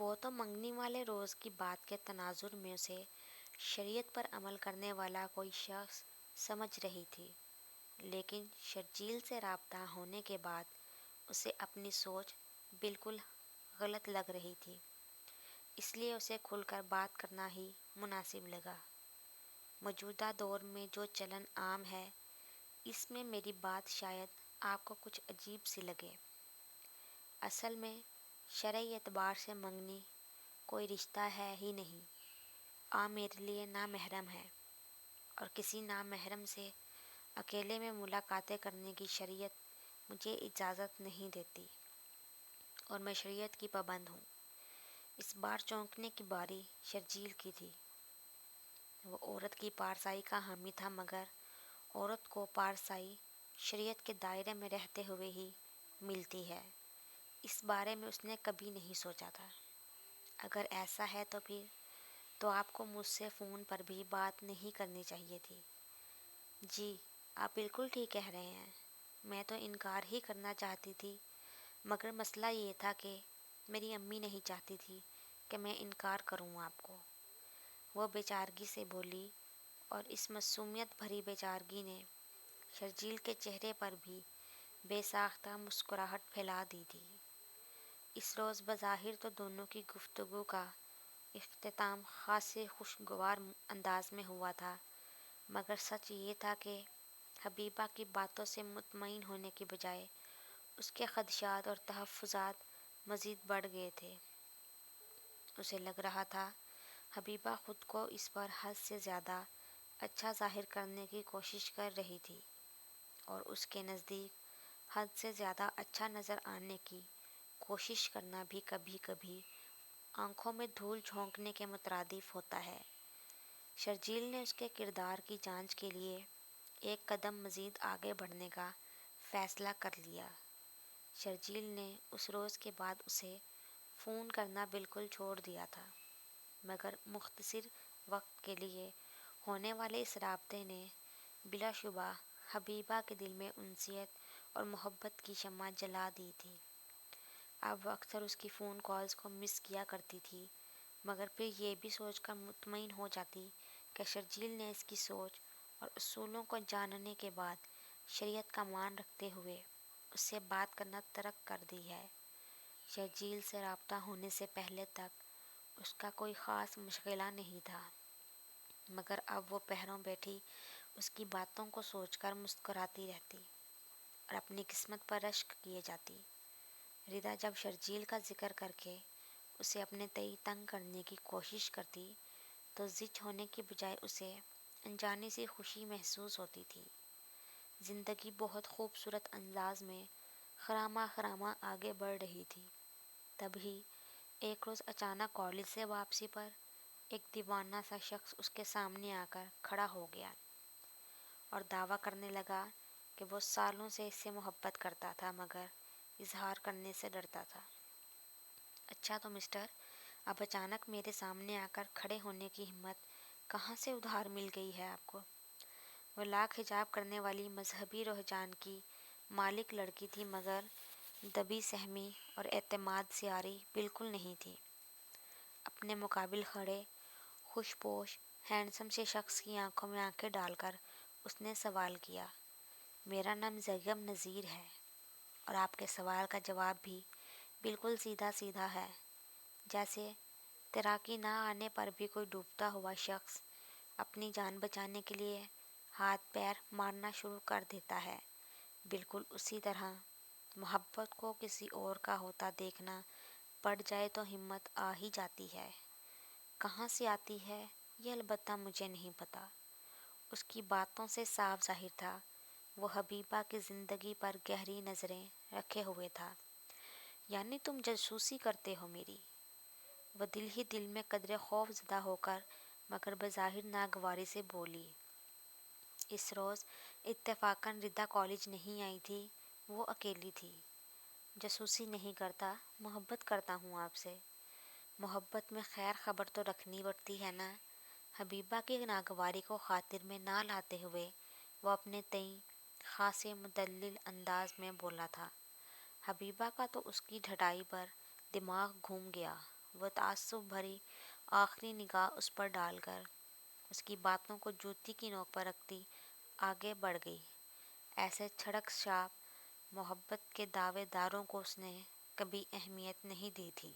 وہ تو منگنی والے روز کی بات کے تناظر میں اسے شریعت پر عمل کرنے والا کوئی شخص سمجھ رہی تھی، لیکن شرجیل سے رابطہ ہونے کے بعد اسے اپنی سوچ بالکل غلط لگ رہی تھی، اس لیے اسے کھل کر بات کرنا ہی مناسب لگا۔ موجودہ دور میں جو چلن عام ہے، اس میں میری بات شاید آپ کو کچھ عجیب سی لگے۔ اصل میں شرعی اعتبار سے منگنی کوئی رشتہ ہے ہی نہیں، آپ میرے لیے نامحرم ہے، اور کسی نامحرم سے اکیلے میں ملاقاتیں کرنے کی شریعت مجھے اجازت نہیں دیتی، اور میں شریعت کی پابند ہوں۔ اس بار چونکنے کی باری شرجیل کی تھی۔ وہ عورت کی پارسائی کا حامی تھا، مگر عورت کو پارسائی شریعت کے دائرے میں رہتے ہوئے ہی ملتی ہے، اس بارے میں اس نے کبھی نہیں سوچا تھا۔ اگر ایسا ہے تو پھر تو آپ کو مجھ سے فون پر بھی بات نہیں کرنی چاہیے تھی۔ جی، آپ بالکل ٹھیک کہہ رہے ہیں، میں تو انکار ہی کرنا چاہتی تھی، مگر مسئلہ یہ تھا کہ میری امی نہیں چاہتی تھی کہ میں انکار کروں آپ کو، وہ بے چارگی سے بولی، اور اس معصومیت بھری بے چارگی نے شرجیل کے چہرے پر بھی بے ساختہ مسکراہٹ پھیلا دی تھی۔ اس روز بظاہر تو دونوں کی گفتگو کا اختتام خاصے خوشگوار انداز میں ہوا تھا، مگر سچ یہ تھا کہ حبیبہ کی باتوں سے مطمئن ہونے کی بجائے اس کے خدشات اور تحفظات مزید بڑھ گئے تھے۔ اسے لگ رہا تھا حبیبہ خود کو اس پر حد سے زیادہ اچھا ظاہر کرنے کی کوشش کر رہی تھی، اور اس کے نزدیک حد سے زیادہ اچھا نظر آنے کی کوشش کرنا بھی کبھی کبھی آنکھوں میں دھول جھونکنے کے مترادف ہوتا ہے۔ شرجیل نے اس کے کردار کی جانچ کے لیے ایک قدم مزید آگے بڑھنے کا فیصلہ کر لیا۔ شرجیل نے اس روز کے بعد اسے فون کرنا بالکل چھوڑ دیا تھا، مگر مختصر وقت کے لیے ہونے والے اس رابطے نے بلا شبہ حبیبہ کے دل میں انسیت اور محبت کی شمع جلا دی تھی۔ اب وہ اکثر اس کی فون کالز کو مس کیا کرتی تھی، مگر پھر یہ بھی سوچ کر مطمئن ہو جاتی کہ شرجیل نے اس کی سوچ اور اصولوں کو جاننے کے بعد شریعت کا مان رکھتے ہوئے اس سے بات کرنا ترک کر دی ہے۔ شرجیل سے رابطہ ہونے سے پہلے تک اس کا کوئی خاص مشغلہ نہیں تھا، مگر اب وہ پہروں بیٹھی اس کی باتوں کو سوچ کر مسکراتی رہتی اور اپنی قسمت پر رشک کیے جاتی۔ ردا جب شرجیل کا ذکر کر کے اسے اپنے تئیں تنگ کرنے کی کوشش کرتی تو زچ ہونے کی بجائے اسے انجانی سی خوشی محسوس ہوتی تھی۔ زندگی بہت خوبصورت انداز میں خراما خراما آگے بڑھ رہی تھی۔ تبھی ایک روز اچانک کالج سے واپسی پر ایک دیوانہ سا شخص اس کے سامنے آ کر کھڑا ہو گیا اور دعویٰ کرنے لگا کہ وہ سالوں سے اس سے محبت کرتا تھا، مگر اظہار کرنے سے ڈرتا تھا۔ اچھا تو مسٹر، اب اچانک میرے سامنے آ کر کھڑے ہونے کی ہمت کہاں سے ادھار مل گئی ہے آپ کو؟ وہ لاکھ حجاب کرنے والی مذہبی رجحان کی مالک لڑکی تھی، مگر دبی سہمی اور اعتماد سے عاری بالکل نہیں تھی۔ اپنے مقابل کھڑے خوش پوش ہینڈسم سے شخص کی آنکھوں میں آنکھیں ڈال کر اس نے سوال کیا، میرا نام زینب نذیر ہے، اور آپ کے سوال کا جواب بھی بالکل سیدھا سیدھا ہے، جیسے تیراکی نہ آنے پر بھی کوئی ڈوبتا ہوا شخص اپنی جان بچانے کے لیے ہاتھ پیر مارنا شروع کر دیتا ہے، بالکل اسی طرح محبت کو کسی اور کا ہوتا دیکھنا پڑ جائے تو ہمت آ ہی جاتی ہے۔ کہاں سے آتی ہے یہ البتہ مجھے نہیں پتا۔ اس کی باتوں سے صاف ظاہر تھا وہ حبیبہ کی زندگی پر گہری نظریں رکھے ہوئے تھا۔ یعنی تم جاسوسی کرتے ہو میری؟ وہ دل ہی دل میں قدرے خوف زدہ ہو کر مگر بظاہر ناگواری سے بولی۔ اس روز اتفاقاً ردا کالج نہیں آئی تھی، وہ اکیلی تھی۔ جاسوسی نہیں کرتا، محبت کرتا ہوں آپ سے۔ محبت میں خیر خبر تو رکھنی پڑتی ہے نا۔ حبیبہ کی ناگواری کو خاطر میں نہ لاتے ہوئے وہ اپنے تئیں خاصے مدلل انداز میں بولا تھا۔ حبیبہ کا تو اس کی ڈھٹائی پر دماغ گھوم گیا، وہ تعصب بھری آخری نگاہ اس پر ڈال کر اس کی باتوں کو جوتی کی نوک پر رکھتی آگے بڑھ گئی۔ ایسے چھڑک چھاپ محبت کے دعوے داروں کو اس نے کبھی اہمیت نہیں دی تھی۔